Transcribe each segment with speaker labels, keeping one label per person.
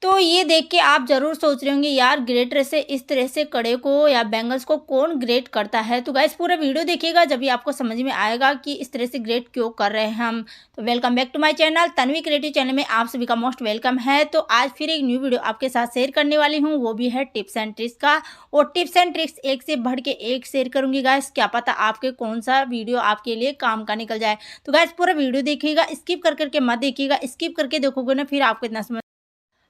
Speaker 1: तो ये देख के आप ज़रूर सोच रहे होंगे यार ग्रेटर से इस तरह से कड़े को या बैंगल्स को कौन ग्रेट करता है। तो गाइस पूरा वीडियो देखिएगा जब भी आपको समझ में आएगा कि इस तरह से ग्रेट क्यों कर रहे हैं हम। तो welcome back to my channel Tanvi creative channel में आप सभी का मोस्ट वेलकम है। तो आज फिर एक न्यू वीडियो आपके साथ शेयर करने वाली हूँ, वो भी है टिप्स एंड ट्रिक्स का। और टिप्स एंड ट्रिक्स एक से बढ़ के एक शेयर करूंगी गाइस, क्या पता आपके कौन सा वीडियो आपके लिए काम का निकल जाए। तो गाइस पूरा वीडियो देखिएगा, स्किप कर करके मत देखिएगा, स्किप करके देखोगे ना फिर आपको इतना समझ।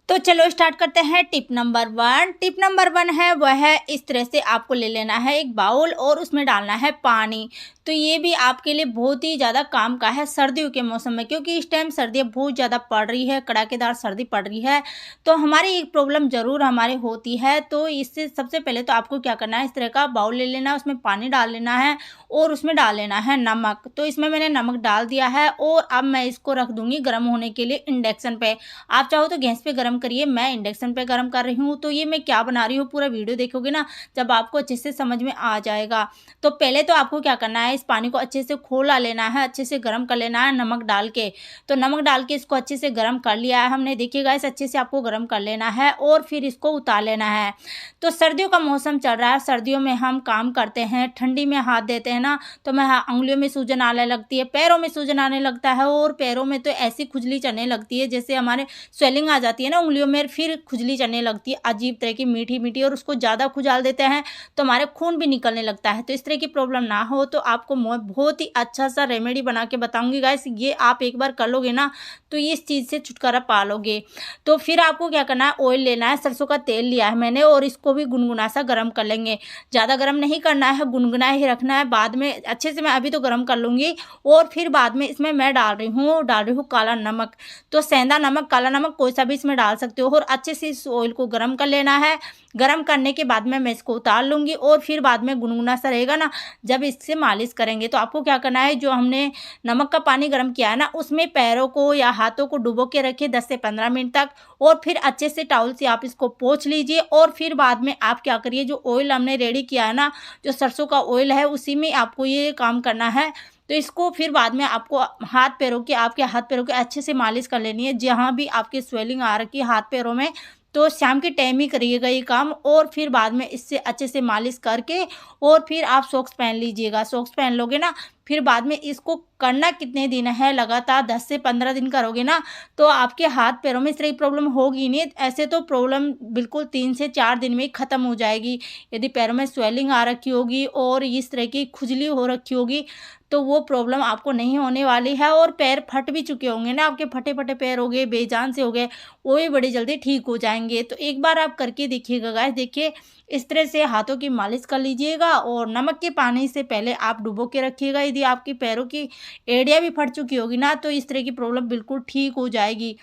Speaker 1: तो चलो स्टार्ट करते हैं। Tip number 1। टिप नंबर 1 है वह है इस तरह से आपको ले लेना है एक बाउल और उसमें डालना है पानी। तो ये भी आपके लिए बहुत ही ज़्यादा काम का है सर्दियों के मौसम में, क्योंकि इस टाइम सर्दियाँ बहुत ज़्यादा पड़ रही है, कड़ाकेदार सर्दी पड़ रही है। तो हमारी एक प्रॉब्लम ज़रूर हमारे होती है। तो इससे सबसे पहले तो आपको क्या करना है, इस तरह का बाउल ले लेना है, उसमें पानी डाल लेना है और उसमें डाल लेना है नमक। तो इसमें मैंने नमक डाल दिया है और अब मैं इसको रख दूंगी गर्म होने के लिए इंडक्शन पे। आप चाहो तो गैस पे गर्म करिए, मैं इंडक्शन पे गर्म कर रही हूँ। तो ये मैं क्या बना रही हूँ पूरा वीडियो देखोगे ना जब आपको अच्छे से समझ में आ जाएगा। तो पहले तो आपको क्या करना है, इस पानी को अच्छे से खौला लेना है, अच्छे से गर्म कर लेना है नमक डाल के। तो नमक डाल के इसको अच्छे से गर्म कर लिया है हमने, देखिएगा इस अच्छे से आपको गर्म कर लेना है और फिर इसको उतार लेना है। तो सर्दियों का मौसम चल रहा है, सर्दियों में हम काम करते हैं, ठंडी में हाथ देते हैं ना, तो मैं उंगलियों में सूजन आने लगती है, पैरों में सूजन आने लगता है और पैरों में तो ऐसी खुजली चढ़ने लगती है जैसे हमारे स्वेलिंग आ जाती है ना उंगलियों में, फिर खुजली चढ़ने लगती है अजीब तरह की मीठी मीठी, और उसको ज़्यादा खुजाल देते हैं तो हमारे खून भी निकलने लगता है। तो इस तरह की प्रॉब्लम ना हो तो आपको बहुत ही अच्छा सा रेमेडी बना के बताऊंगी गाइस, ये आप एक बार कर लोगे ना तो ये इस चीज़ से छुटकारा पा लोगे। तो फिर आपको क्या करना है, ऑयल लेना है, सरसों का तेल लिया है मैंने और इसको भी गुनगुना सा गर्म कर लेंगे। ज़्यादा गर्म नहीं करना है, गुनगुना ही रखना है, बाद में अच्छे से मैं अभी तो गर्म कर लूँगी और फिर बाद में इसमें मैं डाल रही हूँ काला नमक। तो सेंधा नमक, काला नमक कोई सा भी इसमें डाल सकते हो और अच्छे से इस ऑयल को गर्म कर लेना है। गर्म करने के बाद में मैं इसको उतार लूँगी और फिर बाद में गुनगुना सा रहेगा ना जब इससे मालिश करेंगे तो आपको क्या करना है, जो हमने नमक का पानी गर्म किया है ना उसमें पैरों को या हाथों को डुबो के रखिए 10 से 15 मिनट तक और फिर अच्छे से टॉवल से आप इसको पोंछ लीजिए। और फिर बाद में आप क्या करिए, जो ऑयल हमने रेडी किया है ना, जो सरसों का ऑयल है उसी में आपको ये काम करना है। तो इसको फिर बाद में आपको हाथ पैरों के, आपके हाथ पैरों के अच्छे से मालिश कर लेनी है, जहाँ भी आपकी स्वेलिंग आ रखी है हाथ पैरों में। तो शाम के टाइम ही करिएगा ये काम और फिर बाद में इससे अच्छे से मालिश करके और फिर आप सॉक्स पहन लीजिएगा। सॉक्स पहन लोगे ना फिर बाद में इसको करना कितने दिन है, लगातार 10 से 15 दिन करोगे ना तो आपके हाथ पैरों में इस तरह की प्रॉब्लम होगी नहीं। ऐसे तो प्रॉब्लम बिल्कुल 3 से 4 दिन में ही ख़त्म हो जाएगी। यदि पैरों में स्वेलिंग आ रखी होगी और इस तरह की खुजली हो रखी होगी तो वो प्रॉब्लम आपको नहीं होने वाली है। और पैर फट भी चुके होंगे ना, आपके फटे फटे पैर हो गए, बेजान से हो गए, वो भी बड़ी जल्दी ठीक हो जाएंगे। तो एक बार आप करके देखिएगा गाइस, देखिए इस तरह से हाथों की मालिश कर लीजिएगा और नमक के पानी से पहले आप डुबो के रखिएगा। यदि आपकी पैरों की एड़ियाँ भी फट चुकी होगी ना तो इस तरह की प्रॉब्लम बिल्कुल ठीक हो जाएगी।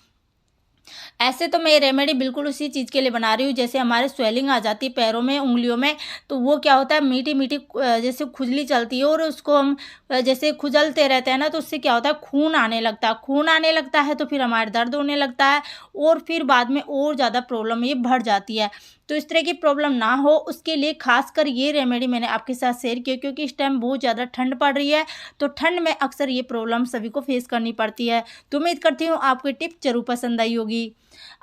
Speaker 1: ऐसे तो मैं रेमेडी बिल्कुल उसी चीज़ के लिए बना रही हूँ, जैसे हमारे स्वेलिंग आ जाती है पैरों में, उंगलियों में, तो वो क्या होता है मीठी मीठी जैसे खुजली चलती है और उसको हम जैसे खुजलते रहते हैं ना तो उससे क्या होता है खून आने लगता है। खून आने लगता है तो फिर हमारे दर्द होने लगता है और फिर बाद में और ज़्यादा प्रॉब्लम ये बढ़ जाती है। तो इस तरह की प्रॉब्लम ना हो उसके लिए खासकर ये रेमेडी मैंने आपके साथ शेयर किया, क्योंकि इस टाइम बहुत ज़्यादा ठंड पड़ रही है तो ठंड में अक्सर ये प्रॉब्लम सभी को फेस करनी पड़ती है। तो उम्मीद करती हूँ आपको ये टिप जरूर पसंद आई होगी।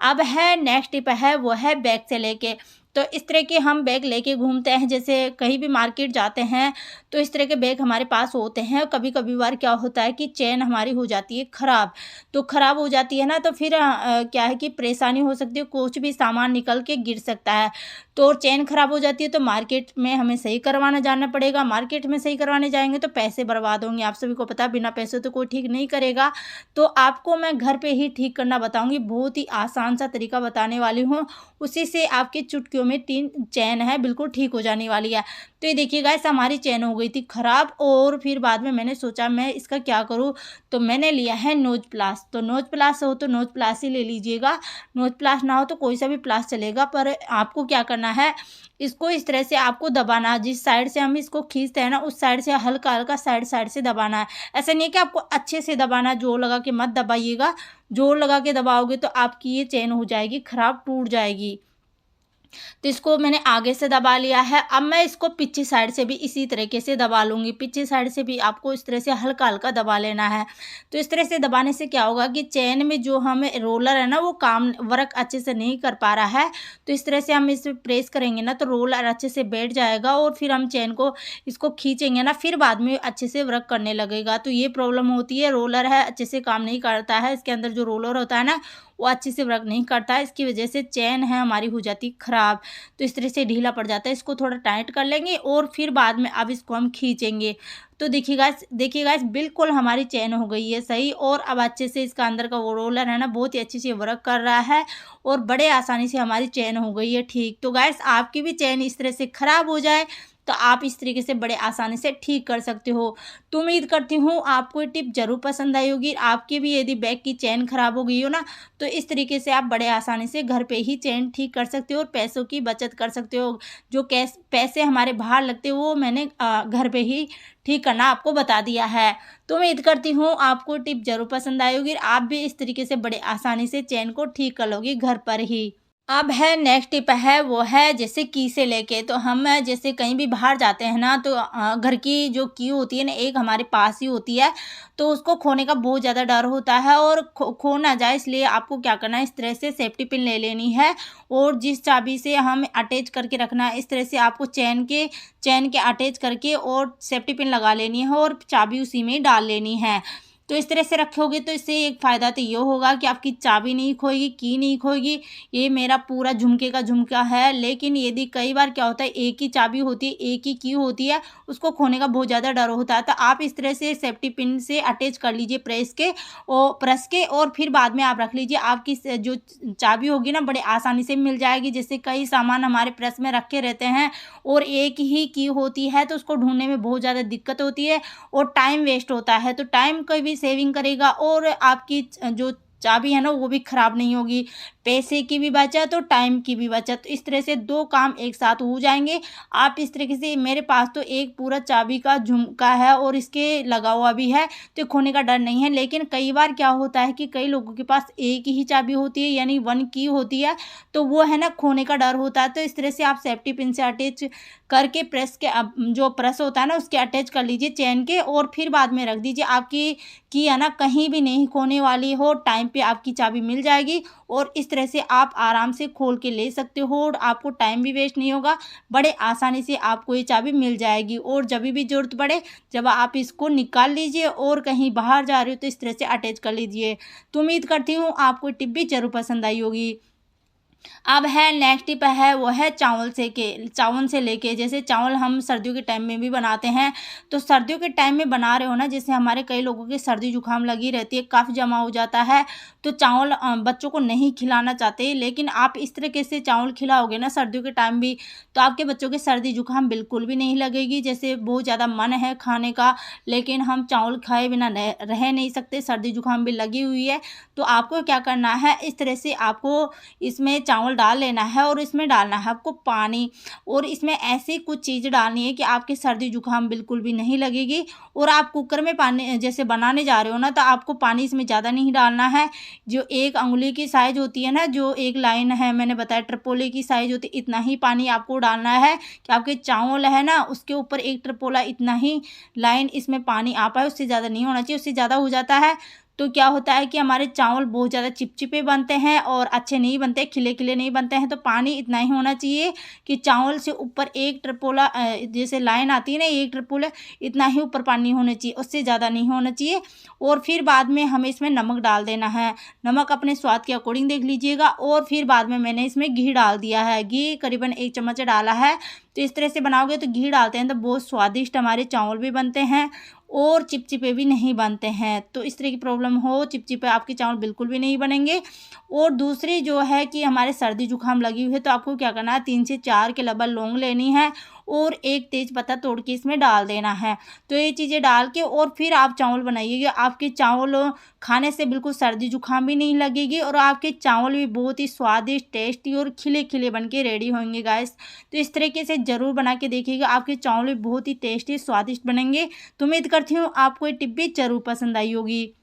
Speaker 1: अब है नेक्स्ट टिप है वो है बैग से लेके। तो इस तरह के हम बैग लेके घूमते हैं, जैसे कहीं भी मार्केट जाते हैं तो इस तरह के बैग हमारे पास होते हैं। कभी कभी बार क्या होता है कि चेन हमारी हो जाती है ख़राब, तो ख़राब हो जाती है ना तो फिर क्या है कि परेशानी हो सकती है, कुछ भी सामान निकल के गिर सकता है। तो चेन ख़राब हो जाती है तो मार्केट में हमें सही करवाना जाना पड़ेगा। मार्केट में सही करवाने जाएंगे तो पैसे बर्बाद होंगे, आप सभी को पता है बिना पैसे तो कोई ठीक नहीं करेगा। तो आपको मैं घर पे ही ठीक करना बताऊंगी, बहुत ही आसान सा तरीका बताने वाली हूँ, उसी से आपके चुटकियों में 3 चैन है बिल्कुल ठीक हो जाने वाली है। तो ये देखिए गाइस हमारी चैन हो गई थी ख़राब और फिर बाद में मैंने सोचा मैं इसका क्या करूँ, तो मैंने लिया है नोज प्लास। तो नोज प्लास हो तो नोज प्लास ही ले लीजिएगा, नोज प्लास ना हो तो कोई सा भी प्लास चलेगा। पर आपको क्या करना है, इसको इस तरह से आपको दबाना, जिस साइड से हम इसको खींचते हैं ना उस साइड से हल्का हल्का साइड साइड से दबाना है। ऐसा नहीं है कि आपको अच्छे से दबाना, जोर लगा के मत दबाइएगा, जोर लगा के दबाओगे तो आपकी ये चेन हो जाएगी ख़राब, टूट जाएगी। तो इसको मैंने आगे से दबा लिया है। अब मैं इसको पीछे साइड से भी इसी तरीके से दबा लूँगी। पीछे साइड से भी आपको इस तरह से हल्का-हल्का दबा लेना है। तो इस तरह से दबाने से क्या होगा कि चेन में जो हमें रोलर है ना, वो काम वर्क अच्छे से नहीं कर पा रहा है। तो इस तरह से हम इस पे प्रेस करेंगे ना, तो रोलर अच्छे से बैठ जाएगा और फिर हम चेन को इसको खींचेंगे ना, फिर बाद में अच्छे से वर्क करने लगेगा। तो ये प्रॉब्लम होती है, रोलर है अच्छे से काम नहीं करता है। इसके अंदर जो रोलर होता है ना, वो अच्छे से वर्क नहीं करता है। इसकी वजह से चेन है हमारी हो जाती ख़राब। तो इस तरह से ढीला पड़ जाता है। इसको थोड़ा टाइट कर लेंगे और फिर बाद में अब इसको हम खींचेंगे। तो देखिए गाइस बिल्कुल हमारी चेन हो गई है सही, और अब अच्छे से इसका अंदर का वो रोलर है ना, बहुत ही अच्छे से वर्क कर रहा है और बड़े आसानी से हमारी चेन हो गई है ठीक। तो गाइस आपकी भी चेन इस तरह से ख़राब हो जाए तो आप इस तरीके से बड़े आसानी से ठीक कर सकते हो। तो उम्मीद करती हूँ आपको ये टिप ज़रूर पसंद आई होगी। आपकी भी यदि बैग की चेन ख़राब हो गई हो ना, तो इस तरीके से आप बड़े आसानी से घर पे ही चेन ठीक कर सकते हो और पैसों की बचत कर सकते हो। जो कैश पैसे हमारे बाहर लगते हो, वो मैंने घर पे ही ठीक करना आपको बता दिया है। तो उम्मीद करती हूँ आपको टिप ज़रूर पसंद आई होगी। आप भी इस तरीके से बड़े आसानी से चेन को ठीक कर लोगे घर पर ही। अब है नेक्स्ट टिप है, वो है जैसे की से लेके। तो हम जैसे कहीं भी बाहर जाते हैं ना, तो घर की जो की होती है ना, एक हमारे पास ही होती है। तो उसको खोने का बहुत ज़्यादा डर होता है और खो ना जाए, इसलिए आपको क्या करना है, इस तरह से सेफ्टी पिन ले लेनी है और जिस चाबी से हम अटैच करके रखना है, इस तरह से आपको चेन के अटैच करके और सेफ्टी पिन लगा लेनी है और चाबी उसी में डाल लेनी है। तो इस तरह से रखोगे तो इससे एक फ़ायदा तो ये होगा कि आपकी चाबी नहीं खोएगी, की नहीं खोएगी। ये मेरा पूरा झुमके का झुमका है। लेकिन यदि कई बार क्या होता है, एक ही चाबी होती है, एक ही की होती है, उसको खोने का बहुत ज़्यादा डर होता है। तो आप इस तरह से सेफ्टी पिन से अटैच कर लीजिए प्रेस के और फिर बाद में आप रख लीजिए। आपकी जो चाबी होगी ना, बड़े आसानी से मिल जाएगी। जैसे कई सामान हमारे प्रेस में रखे रहते हैं और एक ही की होती है, तो उसको ढूंढने में बहुत ज़्यादा दिक्कत होती है और टाइम वेस्ट होता है। तो टाइम का भी सेविंग करेगा और आपकी जो चाबी है ना, वो भी खराब नहीं होगी। पैसे की भी बचत और टाइम की भी बचत। इस तरह से दो काम एक साथ हो जाएंगे। आप इस तरीके से, मेरे पास तो एक पूरा चाबी का झुमका है और इसके लगा हुआ भी है, तो खोने का डर नहीं है। लेकिन कई बार क्या होता है कि कई लोगों के पास एक ही चाबी होती है, यानी वन की होती है, तो वो है ना, खोने का डर होता है। तो इस तरह से आप सेफ्टी पिन से अटैच करके जो प्रेस होता है ना, उसके अटैच कर लीजिए चेन के और फिर बाद में रख दीजिए। आपकी की है ना, कहीं भी नहीं खोने वाली हो, टाइम पे आपकी चाबी मिल जाएगी और इस तरह से आप आराम से खोल के ले सकते हो और आपको टाइम भी वेस्ट नहीं होगा। बड़े आसानी से आपको ये चाबी मिल जाएगी और जब भी ज़रूरत पड़े, जब आप इसको निकाल लीजिए और कहीं बाहर जा रहे हो, तो इस तरह से अटैच कर लीजिए। तो उम्मीद करती हूँ आपको टिप भी ज़रूर पसंद आई होगी। अब है नेक्स्ट टिप है, वो है चावल से लेके। जैसे चावल हम सर्दियों के टाइम में भी बनाते हैं। तो सर्दियों के टाइम में बना रहे हो ना, जैसे हमारे कई लोगों के सर्दी जुकाम लगी रहती है, कफ जमा हो जाता है, तो चावल बच्चों को नहीं खिलाना चाहते। लेकिन आप इस तरीके से चावल खिलाओगे ना सर्दियों के टाइम भी, तो आपके बच्चों के सर्दी जुकाम बिल्कुल भी नहीं लगेगी। जैसे बहुत ज़्यादा मन है खाने का, लेकिन हम चावल खाए बिना रह नहीं सकते, सर्दी जुकाम भी लगी हुई है। तो आपको क्या करना है, इस तरह से आपको इसमें चावल डाल लेना है और इसमें डालना है आपको पानी, और इसमें ऐसी कुछ चीज़ डालनी है कि आपके सर्दी जुकाम बिल्कुल भी नहीं लगेगी। और आप कुकर में पानी जैसे बनाने जा रहे हो ना, तो आपको पानी इसमें ज़्यादा नहीं डालना है। जो एक अंगुली की साइज़ होती है ना, जो एक लाइन है, मैंने बताया ट्रिपोले की साइज़ होती है, इतना ही पानी आपको डालना है कि आपके चावल है ना, उसके ऊपर एक ट्रिपोला इतना ही लाइन इसमें पानी आ पाए। उससे ज़्यादा नहीं होना चाहिए, उससे ज़्यादा हो जाता है तो क्या होता है कि हमारे चावल बहुत ज़्यादा चिपचिपे बनते हैं और अच्छे नहीं बनते, खिले खिले नहीं बनते हैं। तो पानी इतना ही होना चाहिए कि चावल से ऊपर एक ट्रिपोला जैसे लाइन आती है ना, एक ट्रिपोला, इतना ही ऊपर पानी होना चाहिए, उससे ज़्यादा नहीं होना चाहिए। और फिर बाद में हमें इसमें नमक डाल देना है। नमक अपने स्वाद के अकॉर्डिंग देख लीजिएगा। और फिर बाद में मैंने इसमें घी डाल दिया है, घी करीबन 1 चम्मच डाला है। तो इस तरह से बनाओगे तो घी डालते हैं तो बहुत स्वादिष्ट हमारे चावल भी बनते हैं और चिपचिपे भी नहीं बनते हैं। तो इस तरह की प्रॉब्लम हो, चिपचिपे आपके चावल बिल्कुल भी नहीं बनेंगे। और दूसरी जो है कि हमारे सर्दी जुकाम लगी हुई है, तो आपको क्या करना है, 3 से 4 के लगभग लौंग लेनी है और एक तेज पत्ता तोड़ के इसमें डाल देना है। तो ये चीज़ें डाल के और फिर आप चावल बनाइएगा। आपके चावल खाने से बिल्कुल सर्दी जुकाम भी नहीं लगेगी और आपके चावल भी बहुत ही स्वादिष्ट, टेस्टी और खिले खिले बन के रेडी होंगे गाइस। तो इस तरीके से ज़रूर बना के देखिएगा, आपके चावल भी बहुत ही टेस्टी स्वादिष्ट बनेंगे। तो उम्मीद करती हूँ आपको ये टिप भी ज़रूर पसंद आई होगी।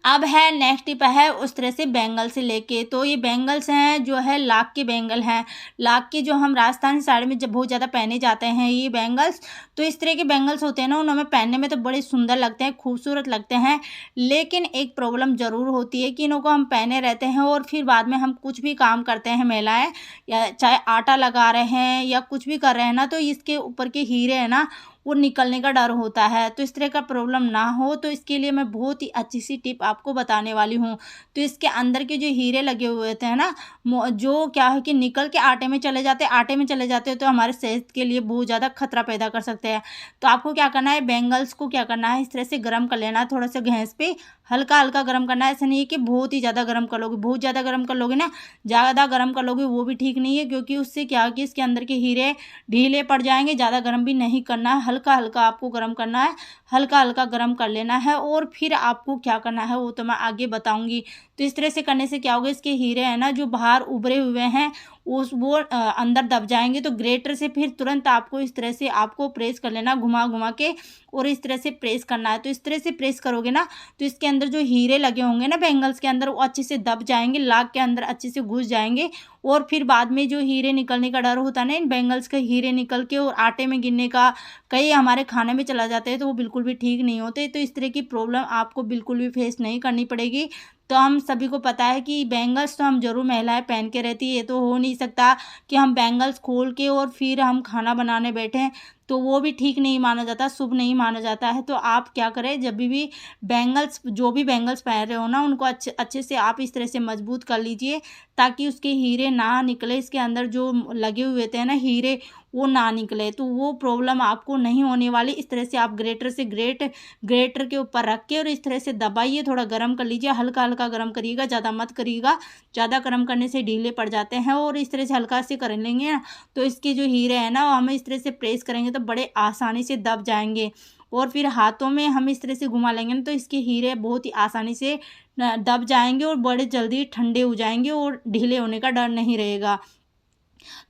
Speaker 1: अब है नेक्स्ट टिप है उस तरह से बैंगल से लेके। तो ये बैंगल्स हैं जो है लाख के बैंगल हैं, लाख के जो हम राजस्थानी साड़ी में जब बहुत ज़्यादा पहने जाते हैं ये बैंगल्स। तो इस तरह के बैंगल्स होते हैं ना, उन्हें पहनने में तो बड़े सुंदर लगते हैं, खूबसूरत लगते हैं, लेकिन एक प्रॉब्लम ज़रूर होती है कि इनको हम पहने रहते हैं और फिर बाद में हम कुछ भी काम करते हैं महिलाएँ, या चाहे आटा लगा रहे हैं या कुछ भी कर रहे हैं ना, तो इसके ऊपर के हीरे हैं ना वो निकलने का डर होता है। तो इस तरह का प्रॉब्लम ना हो तो इसके लिए मैं बहुत ही अच्छी सी टिप आपको बताने वाली हूँ। तो इसके अंदर के जो हीरे लगे हुए थे ना, जो क्या है कि निकल के आटे में चले जाते हैं, आटे में चले जाते हैं, तो हमारे सेहत के लिए बहुत ज़्यादा खतरा पैदा कर सकते हैं। तो आपको क्या करना है, बैंगल्स को क्या करना है, इस तरह से गर्म कर लेना है, थोड़ा सा गैस पे हल्का हल्का गर्म करना है। ऐसा नहीं है कि बहुत ही ज़्यादा गर्म कर लोगे, बहुत ज़्यादा गर्म कर लोगे ना, ज़्यादा गर्म कर लोगे वो भी ठीक नहीं है, क्योंकि उससे क्या है कि इसके अंदर के हीरे ढीले पड़ जाएंगे। ज़्यादा गर्म भी नहीं करना है, हल्का हल्का आपको गर्म करना है, हल्का हल्का गर्म कर लेना है। और फिर आपको क्या करना है वो तो मैं आगे बताऊंगी। तो इस तरह से करने से क्या होगा, इसके हीरे हैं ना जो बाहर उभरे हुए हैं वो अंदर दब जाएंगे। तो ग्रेटर से फिर तुरंत आपको इस तरह से आपको प्रेस कर लेना, घुमा घुमा के, और इस तरह से प्रेस करना है। तो इस तरह से प्रेस करोगे ना तो इसके अंदर जो हीरे लगे होंगे ना बैंगल्स के अंदर, वो अच्छे से दब जाएंगे, लाख के अंदर अच्छे से घुस जाएंगे। और फिर बाद में जो हीरे निकलने का डर होता है ना, इन बैंगल्स के हीरे निकल के और आटे में गिरने का, कई हमारे खाने में चला जाते हैं, तो वो बिल्कुल भी ठीक नहीं होते। तो इस तरह की प्रॉब्लम आपको बिल्कुल भी फेस नहीं करनी पड़ेगी। तो हम सभी को पता है कि बैंगल्स तो हम जरूर महिलाएं पहन के रहती है, ये तो हो नहीं सकता कि हम बैंगल्स खोल के और फिर हम खाना बनाने बैठें, तो वो भी ठीक नहीं माना जाता, शुभ नहीं माना जाता है। तो आप क्या करें, जब भी बैंगल्स, जो भी बैंगल्स पहन रहे हो ना, उनको अच्छे अच्छे से आप इस तरह से मजबूत कर लीजिए, ताकि उसके हीरे ना निकले, इसके अंदर जो लगे हुए थे ना हीरे वो ना निकले, तो वो प्रॉब्लम आपको नहीं होने वाली। इस तरह से आप ग्रेटर के ऊपर रख के और इस तरह से दबाइए, थोड़ा गर्म कर लीजिए, हल्का हल्का गर्म करिएगा, ज़्यादा मत करिएगा, ज़्यादा गर्म करने से ढीले पड़ जाते हैं। और इस तरह से हल्का से कर लेंगे ना, तो इसके जो हीरे हैं ना, हम इस तरह से प्रेस करेंगे तो बड़े आसानी से दब जाएंगे। और फिर हाथों में हम इस तरह से घुमा लेंगे ना, तो इसके हीरे बहुत ही आसानी से दब जाएंगे और बड़े जल्दी ठंडे हो जाएंगे और ढीले होने का डर नहीं रहेगा।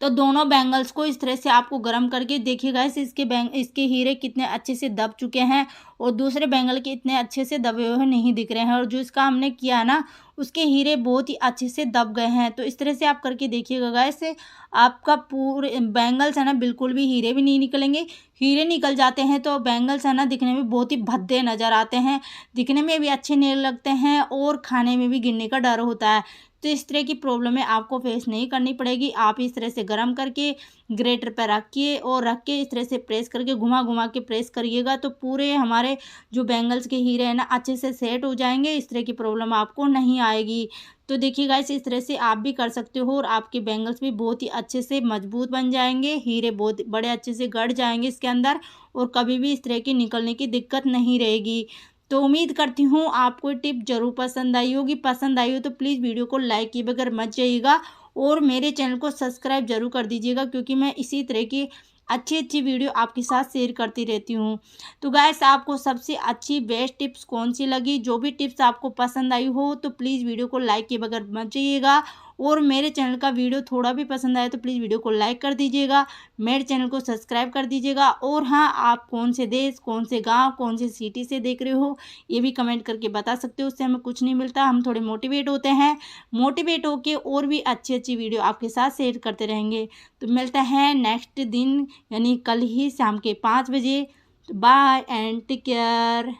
Speaker 1: तो दोनों बैंगल्स को इस तरह से आपको गर्म करके देखिएगा, इसके हीरे कितने अच्छे से दब चुके हैं और दूसरे बैंगल के इतने अच्छे से दबे हुए नहीं दिख रहे हैं। और जो इसका हमने किया है ना, उसके हीरे बहुत ही अच्छे से दब गए हैं। तो इस तरह से आप करके देखिएगा गाइस, आपका पूरे बैंगल्स है ना बिल्कुल भी हीरे भी नहीं निकलेंगे। हीरे निकल जाते हैं तो बैंगल्स है ना दिखने में बहुत ही भद्दे नज़र आते हैं, दिखने में भी अच्छे नहीं लगते हैं और खाने में भी गिरने का डर होता है। तो इस तरह की प्रॉब्लमें आपको फेस नहीं करनी पड़ेगी। आप इस तरह से गर्म करके ग्रेटर पर रखिए और रख के इस तरह से प्रेस करके घुमा घुमा के प्रेस करिएगा, तो पूरे हमारे जो बैंगल्स के हीरे हैं ना अच्छे से सेट हो जाएंगे, इस तरह की प्रॉब्लम आपको नहीं आएगी। तो देखिए गाइस, इस तरह से आप भी कर सकते हो और आपके बैंगल्स भी बहुत ही अच्छे से मजबूत बन जाएंगे, हीरे बहुत बड़े अच्छे से गड़ जाएंगे इसके अंदर, और कभी भी इस तरह की निकलने की दिक्कत नहीं रहेगी। तो उम्मीद करती हूँ आपको टिप जरूर पसंद आई होगी। पसंद आई हो तो प्लीज़ वीडियो को लाइक किए बगैर मत जाइएगा और मेरे चैनल को सब्सक्राइब जरूर कर दीजिएगा, क्योंकि मैं इसी तरह की अच्छी अच्छी वीडियो आपके साथ शेयर करती रहती हूँ। तो गाइस, आपको सबसे अच्छी बेस्ट टिप्स कौन सी लगी, जो भी टिप्स आपको पसंद आई हो तो प्लीज़ वीडियो को लाइक किए बगैर मत जाइएगा। और मेरे चैनल का वीडियो थोड़ा भी पसंद आए तो प्लीज़ वीडियो को लाइक कर दीजिएगा, मेरे चैनल को सब्सक्राइब कर दीजिएगा। और हाँ, आप कौन से देश, कौन से गाँव, कौन से सिटी से देख रहे हो ये भी कमेंट करके बता सकते हो, उससे हमें कुछ नहीं मिलता, हम थोड़े मोटिवेट होते हैं। मोटिवेट होके और भी अच्छी अच्छी वीडियो आपके साथ शेयर करते रहेंगे। तो मिलता है नेक्स्ट दिन, यानी कल ही शाम के 5 बजे। Bye and take care.